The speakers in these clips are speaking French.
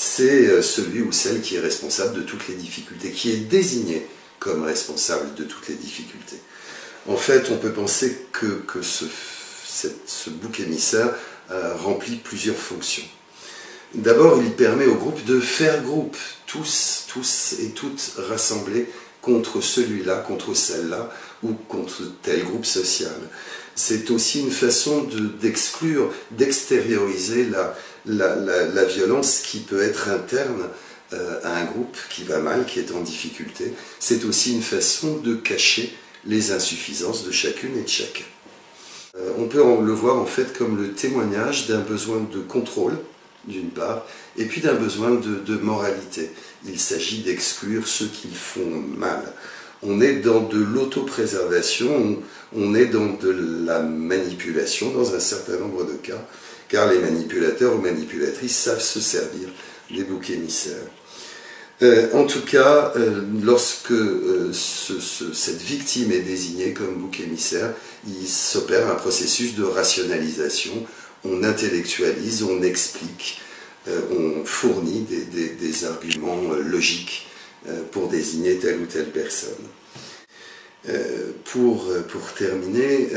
c'est celui ou celle qui est responsable de toutes les difficultés, qui est désigné comme responsable de toutes les difficultés. En fait, on peut penser que ce bouc émissaire remplit plusieurs fonctions. D'abord, il permet au groupe de faire groupe, tous et toutes rassemblés contre celui-là, contre celle-là, ou contre tel groupe social. C'est aussi une façon d'exclure, d'extérioriser la violence qui peut être interne à un groupe qui va mal, qui est en difficulté. C'est aussi une façon de cacher les insuffisances de chacune et de chacun. On peut le voir en fait comme le témoignage d'un besoin de contrôle, d'une part, et puis d'un besoin de moralité. Il s'agit d'exclure ceux qui font mal. On est dans de l'autopréservation, on est dans de la manipulation dans un certain nombre de cas, car les manipulateurs ou manipulatrices savent se servir des boucs émissaires. En tout cas, lorsque cette victime est désignée comme bouc émissaire, il s'opère un processus de rationalisation. On intellectualise, on explique, on fournit des arguments logiques pour désigner telle ou telle personne. Pour terminer,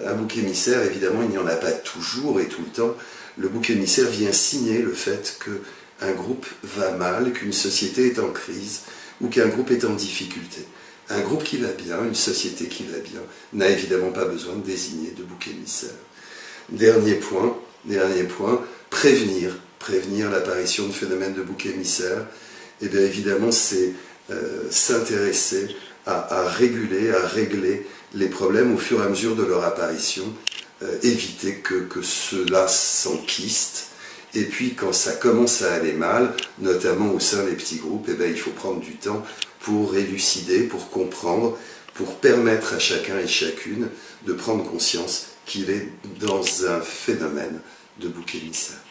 un bouc émissaire, évidemment, il n'y en a pas toujours et tout le temps. Le bouc émissaire vient signer le fait qu'un groupe va mal, qu'une société est en crise ou qu'un groupe est en difficulté. Un groupe qui va bien, une société qui va bien, n'a évidemment pas besoin de désigner de bouc émissaire. Dernier point, prévenir l'apparition de phénomènes de bouc émissaire. Et bien évidemment, c'est s'intéresser à réguler, à régler les problèmes au fur et à mesure de leur apparition, éviter que cela s'enquiste. Et puis quand ça commence à aller mal, notamment au sein des petits groupes, il faut prendre du temps pour élucider, pour comprendre, pour permettre à chacun et chacune de prendre conscience qu'il est dans un phénomène de bouc émissaire.